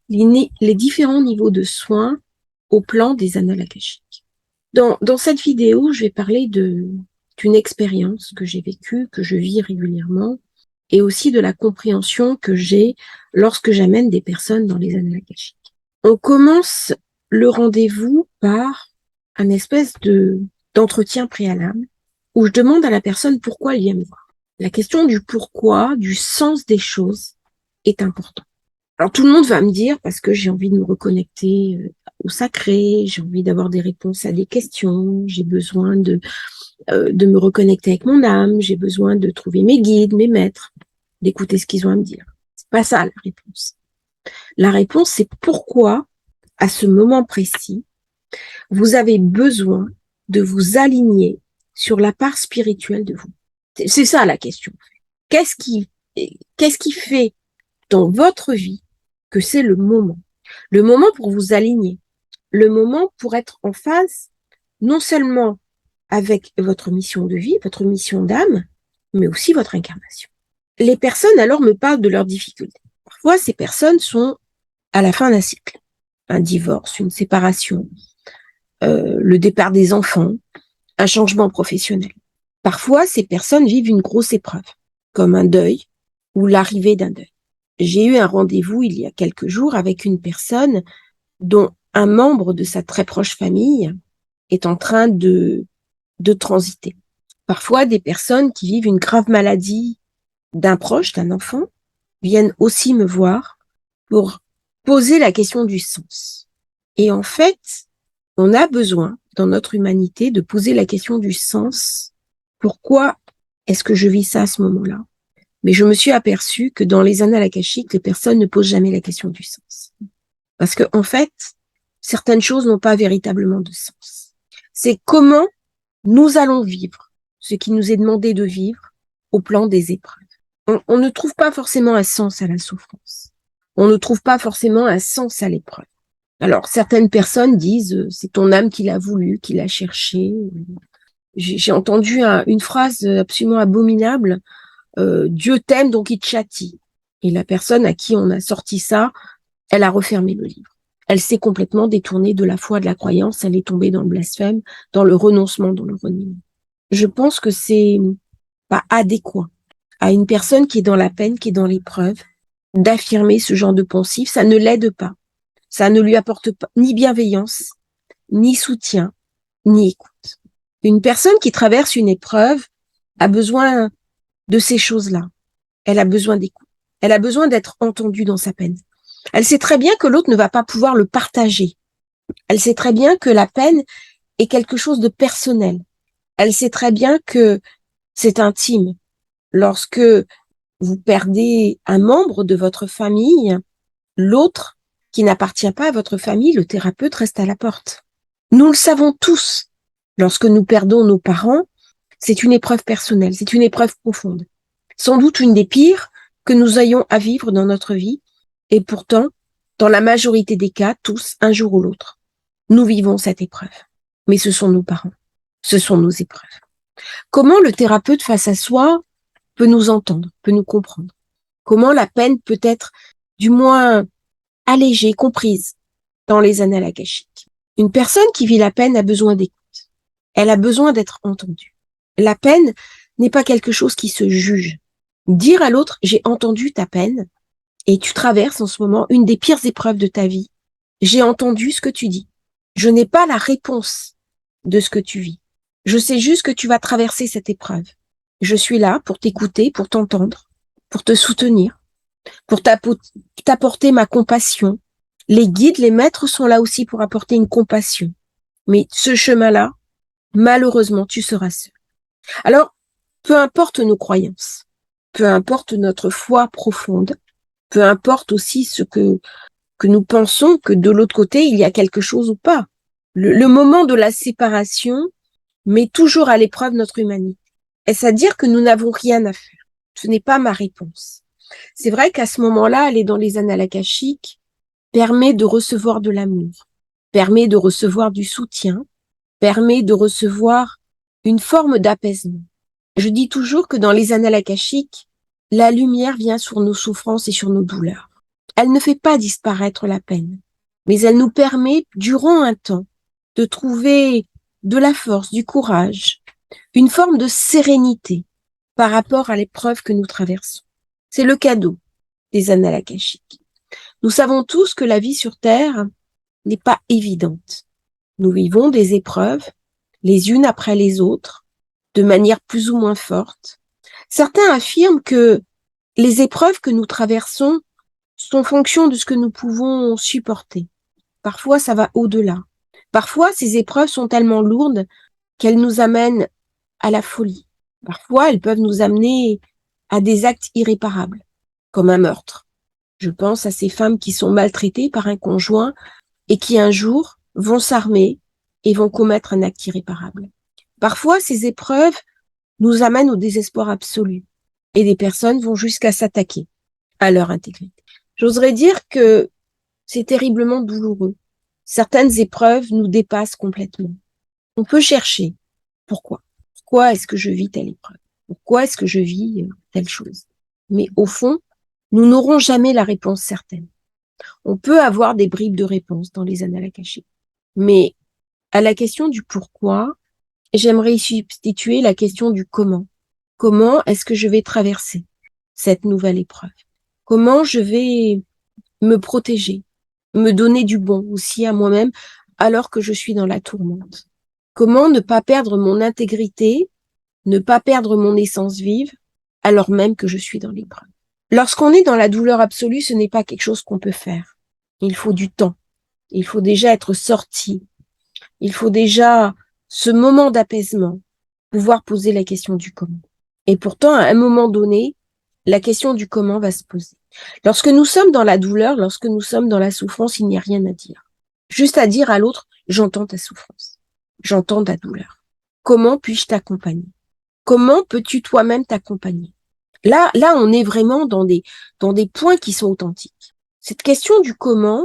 les différents niveaux de soins au plan des annales akashiques. Dans cette vidéo, je vais parler d'une expérience que j'ai vécue, que je vis régulièrement, et aussi de la compréhension que j'ai lorsque j'amène des personnes dans les annales akashiques. On commence le rendez-vous par un espèce d'entretien préalable où je demande à la personne pourquoi elle vient me voir. La question du pourquoi, du sens des choses est importante. Alors tout le monde va me dire parce que j'ai envie de me reconnecter au sacré, j'ai envie d'avoir des réponses à des questions, j'ai besoin de me reconnecter avec mon âme, j'ai besoin de trouver mes guides, mes maîtres, d'écouter ce qu'ils ont à me dire. C'est pas ça la réponse. La réponse, c'est pourquoi, à ce moment précis, vous avez besoin de vous aligner sur la part spirituelle de vous. C'est ça la question. Qu'est-ce qui fait dans votre vie que c'est le moment? Le moment pour vous aligner, le moment pour être en phase non seulement avec votre mission de vie, votre mission d'âme, mais aussi votre incarnation. Les personnes alors me parlent de leurs difficultés. Parfois, ces personnes sont à la fin d'un cycle, un divorce, une séparation, le départ des enfants, un changement professionnel. Parfois, ces personnes vivent une grosse épreuve, comme un deuil ou l'arrivée d'un deuil. J'ai eu un rendez-vous il y a quelques jours avec une personne dont un membre de sa très proche famille est en train de transiter. Parfois, des personnes qui vivent une grave maladie d'un proche, d'un enfant, viennent aussi me voir pour poser la question du sens. Et en fait, on a besoin, dans notre humanité, de poser la question du sens. Pourquoi est-ce que je vis ça à ce moment-là? Mais je me suis aperçue que dans les annales akashiques, les personnes ne posent jamais la question du sens. Parce que, en fait, certaines choses n'ont pas véritablement de sens. C'est comment nous allons vivre ce qui nous est demandé de vivre au plan des épreuves. On ne trouve pas forcément un sens à la souffrance. On ne trouve pas forcément un sens à l'épreuve. Alors, certaines personnes disent, c'est ton âme qui l'a voulu, qui l'a cherché. J'ai entendu une phrase absolument abominable, Dieu t'aime donc il te châtie. Et la personne à qui on a sorti ça, elle a refermé le livre. Elle s'est complètement détournée de la foi, de la croyance, elle est tombée dans le blasphème, dans le renoncement, dans le reniement. Je pense que c'est pas adéquat à une personne qui est dans la peine, qui est dans l'épreuve, d'affirmer ce genre de pensif. Ça ne l'aide pas. Ça ne lui apporte pas ni bienveillance, ni soutien, ni écoute. Une personne qui traverse une épreuve a besoin de ces choses-là. Elle a besoin d'écoute. Elle a besoin d'être entendue dans sa peine. Elle sait très bien que l'autre ne va pas pouvoir le partager. Elle sait très bien que la peine est quelque chose de personnel. Elle sait très bien que c'est intime. Lorsque vous perdez un membre de votre famille, l'autre qui n'appartient pas à votre famille, le thérapeute reste à la porte. Nous le savons tous. Lorsque nous perdons nos parents, c'est une épreuve personnelle, c'est une épreuve profonde. Sans doute une des pires que nous ayons à vivre dans notre vie. Et pourtant, dans la majorité des cas, tous, un jour ou l'autre, nous vivons cette épreuve. Mais ce sont nos parents. Ce sont nos épreuves. Comment le thérapeute face à soi peut nous entendre, peut nous comprendre? Comment la peine peut être, du moins, allégée, comprise dans les annales akashiques? Une personne qui vit la peine a besoin d'écoute. Elle a besoin d'être entendue. La peine n'est pas quelque chose qui se juge. Dire à l'autre, j'ai entendu ta peine et tu traverses en ce moment une des pires épreuves de ta vie. J'ai entendu ce que tu dis. Je n'ai pas la réponse de ce que tu vis. Je sais juste que tu vas traverser cette épreuve. Je suis là pour t'écouter, pour t'entendre, pour te soutenir, pour t'apporter ma compassion. Les guides, les maîtres sont là aussi pour apporter une compassion. Mais ce chemin-là, malheureusement, tu seras seul. Alors, peu importe nos croyances, peu importe notre foi profonde, peu importe aussi ce que nous pensons que de l'autre côté, il y a quelque chose ou pas. Le moment de la séparation met toujours à l'épreuve notre humanité. Est-ce à dire que nous n'avons rien à faire? Ce n'est pas ma réponse. C'est vrai qu'à ce moment-là, aller dans les annales akashiques permet de recevoir de l'amour, permet de recevoir du soutien, permet de recevoir une forme d'apaisement. Je dis toujours que dans les annales akashiques, la lumière vient sur nos souffrances et sur nos douleurs. Elle ne fait pas disparaître la peine, mais elle nous permet, durant un temps, de trouver de la force, du courage, une forme de sérénité par rapport à l'épreuve que nous traversons. C'est le cadeau des annales akashiques. Nous savons tous que la vie sur Terre n'est pas évidente. Nous vivons des épreuves, les unes après les autres, de manière plus ou moins forte. Certains affirment que les épreuves que nous traversons sont fonction de ce que nous pouvons supporter. Parfois, ça va au-delà. Parfois, ces épreuves sont tellement lourdes qu'elles nous amènent à la folie. Parfois, elles peuvent nous amener à des actes irréparables, comme un meurtre. Je pense à ces femmes qui sont maltraitées par un conjoint et qui un jour vont s'armer et vont commettre un acte irréparable. Parfois, ces épreuves nous amènent au désespoir absolu et des personnes vont jusqu'à s'attaquer à leur intégrité. J'oserais dire que c'est terriblement douloureux. Certaines épreuves nous dépassent complètement. On peut chercher pourquoi. Pourquoi est-ce que je vis telle épreuve? Pourquoi est-ce que je vis telle chose? Mais au fond, nous n'aurons jamais la réponse certaine. On peut avoir des bribes de réponse dans les annales akashiques. Mais à la question du pourquoi, j'aimerais y substituer la question du comment. Comment est-ce que je vais traverser cette nouvelle épreuve? Comment je vais me protéger, me donner du bon aussi à moi-même alors que je suis dans la tourmente? Comment ne pas perdre mon intégrité, ne pas perdre mon essence vive alors même que je suis dans l'épreuve? Lorsqu'on est dans la douleur absolue, ce n'est pas quelque chose qu'on peut faire. Il faut du temps. Il faut déjà être sorti. Il faut déjà ce moment d'apaisement, pouvoir poser la question du comment. Et pourtant, à un moment donné, la question du comment va se poser. Lorsque nous sommes dans la douleur, lorsque nous sommes dans la souffrance, il n'y a rien à dire. Juste à dire à l'autre, j'entends ta souffrance. J'entends ta douleur. Comment puis-je t'accompagner? Comment peux-tu toi-même t'accompagner? Là, on est vraiment dans des points qui sont authentiques. Cette question du comment,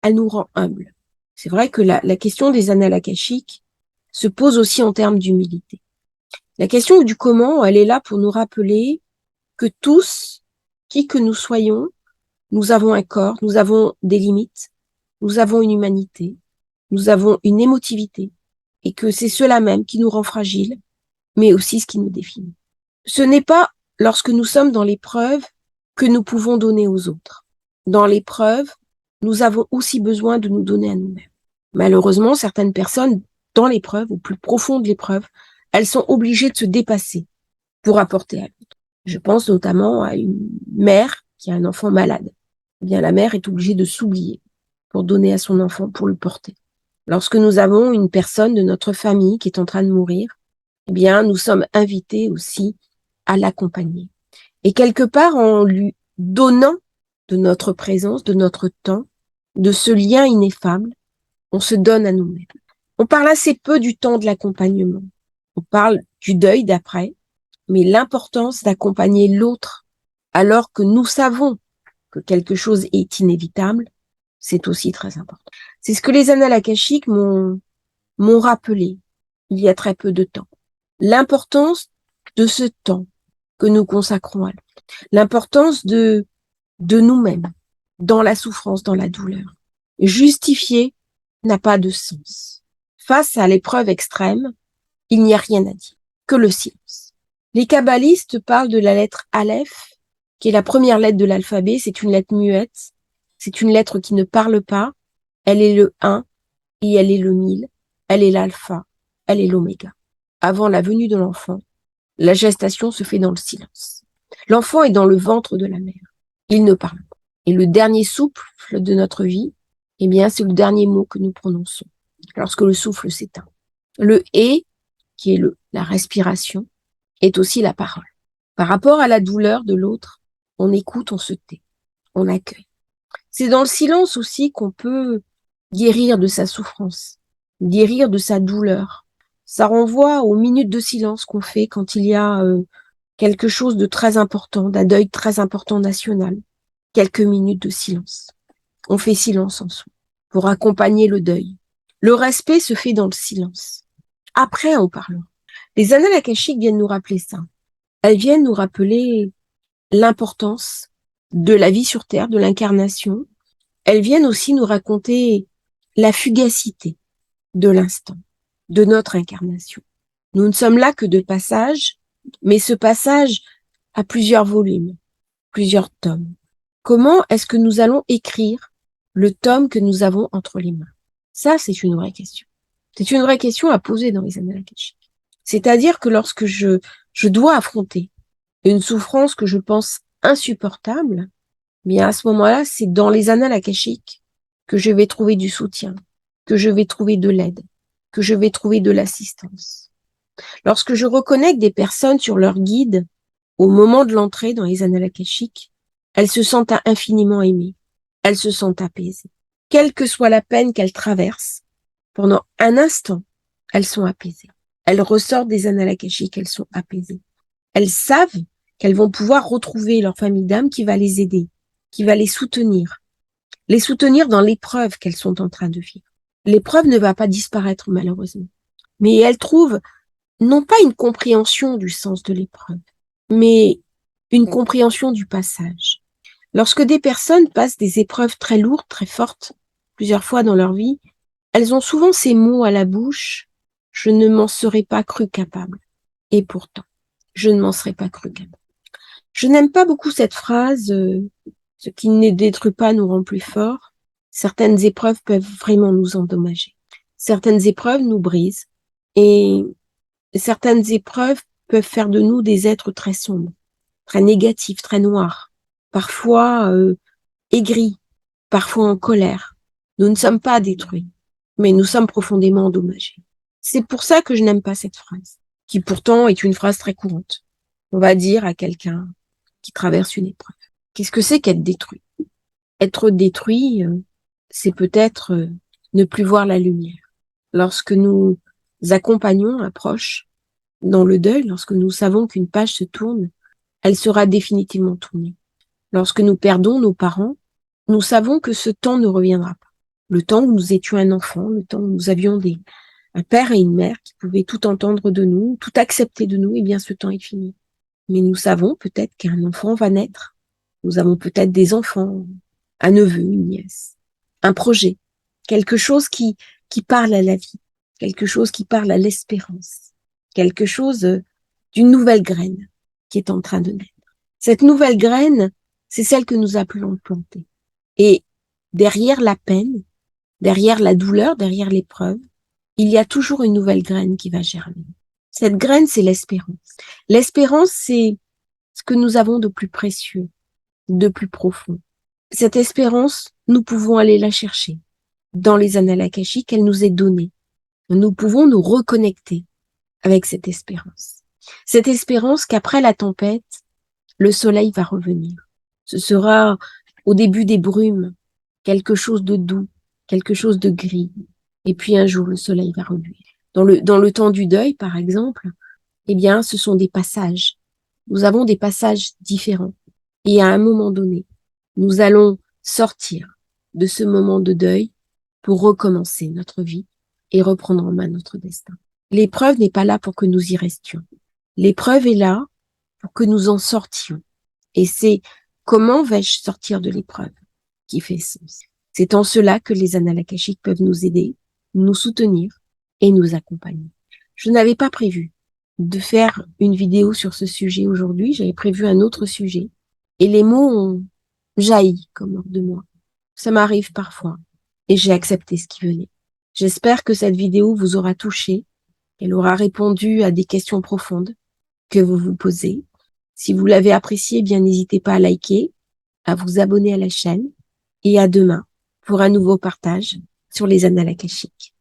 elle nous rend humbles. C'est vrai que la question des annales akashiques se pose aussi en termes d'humilité. La question du comment, elle est là pour nous rappeler que tous, qui que nous soyons, nous avons un corps, nous avons des limites, nous avons une humanité, nous avons une émotivité, et que c'est cela même qui nous rend fragiles, mais aussi ce qui nous définit. Ce n'est pas lorsque nous sommes dans l'épreuve que nous pouvons donner aux autres. Dans l'épreuve, nous avons aussi besoin de nous donner à nous-mêmes. Malheureusement, certaines personnes, dans l'épreuve, au plus profond de l'épreuve, elles sont obligées de se dépasser pour apporter à l'autre. Je pense notamment à une mère qui a un enfant malade. Eh bien, la mère est obligée de s'oublier pour donner à son enfant, pour le porter. Lorsque nous avons une personne de notre famille qui est en train de mourir, eh bien, nous sommes invités aussi à l'accompagner. Et quelque part, en lui donnant de notre présence, de notre temps, de ce lien ineffable, on se donne à nous-mêmes. On parle assez peu du temps de l'accompagnement. On parle du deuil d'après, mais l'importance d'accompagner l'autre alors que nous savons que quelque chose est inévitable, c'est aussi très important. C'est ce que les annales akashiques m'ont rappelé il y a très peu de temps. L'importance de ce temps que nous consacrons à l'autre. L'importance de nous-mêmes dans la souffrance, dans la douleur. Justifier n'a pas de sens. Face à l'épreuve extrême, il n'y a rien à dire, que le silence. Les kabbalistes parlent de la lettre Aleph, qui est la première lettre de l'alphabet. C'est une lettre muette. C'est une lettre qui ne parle pas. Elle est le 1 et elle est le 1000. Elle est l'alpha. Elle est l'oméga. Avant la venue de l'enfant, la gestation se fait dans le silence. L'enfant est dans le ventre de la mère. Il ne parle pas. Et le dernier souffle de notre vie, eh bien, c'est le dernier mot que nous prononçons lorsque le souffle s'éteint. Le « et », qui est la respiration, est aussi la parole. Par rapport à la douleur de l'autre, on écoute, on se tait, on accueille. C'est dans le silence aussi qu'on peut guérir de sa souffrance, guérir de sa douleur. Ça renvoie aux minutes de silence qu'on fait quand il y a quelque chose de très important, d'un deuil très important national. Quelques minutes de silence. On fait silence en soi pour accompagner le deuil. Le respect se fait dans le silence. Après, on parle. Les annales akashiques viennent nous rappeler ça. Elles viennent nous rappeler l'importance de la vie sur Terre, de l'incarnation, elles viennent aussi nous raconter la fugacité de l'instant, de notre incarnation. Nous ne sommes là que de passage, mais ce passage a plusieurs volumes, plusieurs tomes. Comment est-ce que nous allons écrire le tome que nous avons entre les mains? Ça, c'est une vraie question. C'est une vraie question à poser dans les annales akashiques. C'est-à-dire que lorsque je dois affronter une souffrance que je pense insupportable, mais à ce moment-là, c'est dans les annales akashiques que je vais trouver du soutien, que je vais trouver de l'aide, que je vais trouver de l'assistance. Lorsque je reconnecte des personnes sur leur guide, au moment de l'entrée dans les annales akashiques, elles se sentent infiniment aimées, elles se sentent apaisées. Quelle que soit la peine qu'elles traversent, pendant un instant, elles sont apaisées. Elles ressortent des annales akashiques, elles sont apaisées. Elles savent qu'elles vont pouvoir retrouver leur famille d'âme qui va les aider, qui va les soutenir dans l'épreuve qu'elles sont en train de vivre. L'épreuve ne va pas disparaître malheureusement, mais elles trouvent non pas une compréhension du sens de l'épreuve, mais une compréhension du passage. Lorsque des personnes passent des épreuves très lourdes, très fortes, plusieurs fois dans leur vie, elles ont souvent ces mots à la bouche: je ne m'en serais pas cru capable. Et pourtant, je ne m'en serais pas cru capable. Je n'aime pas beaucoup cette phrase, ce qui ne détruit pas nous rend plus forts. Certaines épreuves peuvent vraiment nous endommager. Certaines épreuves nous brisent et certaines épreuves peuvent faire de nous des êtres très sombres, très négatifs, très noirs, parfois aigris, parfois en colère. Nous ne sommes pas détruits, mais nous sommes profondément endommagés. C'est pour ça que je n'aime pas cette phrase, qui pourtant est une phrase très courante. On va dire à quelqu'un qui traverse une épreuve. Qu'est-ce que c'est qu'être détruit? Être détruit, c'est peut-être ne plus voir la lumière. Lorsque nous accompagnons un proche dans le deuil, lorsque nous savons qu'une page se tourne, elle sera définitivement tournée. Lorsque nous perdons nos parents, nous savons que ce temps ne reviendra pas. Le temps où nous étions un enfant, le temps où nous avions un père et une mère qui pouvaient tout entendre de nous, tout accepter de nous, eh bien ce temps est fini. Mais nous savons peut-être qu'un enfant va naître. Nous avons peut-être des enfants, un neveu, une nièce, un projet, quelque chose qui parle à la vie, quelque chose qui parle à l'espérance, quelque chose d'une nouvelle graine qui est en train de naître. Cette nouvelle graine, c'est celle que nous appelons planter. Et derrière la peine, derrière la douleur, derrière l'épreuve, il y a toujours une nouvelle graine qui va germer. Cette graine, c'est l'espérance. L'espérance, c'est ce que nous avons de plus précieux, de plus profond. Cette espérance, nous pouvons aller la chercher. Dans les annales akashiques, elle nous est donnée. Nous pouvons nous reconnecter avec cette espérance. Cette espérance qu'après la tempête, le soleil va revenir. Ce sera au début des brumes, quelque chose de doux, quelque chose de gris. Et puis un jour, le soleil va reluire. Dans le temps du deuil, par exemple, eh bien, ce sont des passages. Nous avons des passages différents. Et à un moment donné, nous allons sortir de ce moment de deuil pour recommencer notre vie et reprendre en main notre destin. L'épreuve n'est pas là pour que nous y restions. L'épreuve est là pour que nous en sortions. Et c'est comment vais-je sortir de l'épreuve qui fait sens. C'est en cela que les annales akashiques peuvent nous aider, nous soutenir et nous accompagner. Je n'avais pas prévu de faire une vidéo sur ce sujet aujourd'hui. J'avais prévu un autre sujet. Et les mots ont jailli comme hors de moi. Ça m'arrive parfois. Et j'ai accepté ce qui venait. J'espère que cette vidéo vous aura touché. Elle aura répondu à des questions profondes que vous vous posez. Si vous l'avez apprécié, bien n'hésitez pas à liker, à vous abonner à la chaîne. Et à demain pour un nouveau partage sur les annales akashiques.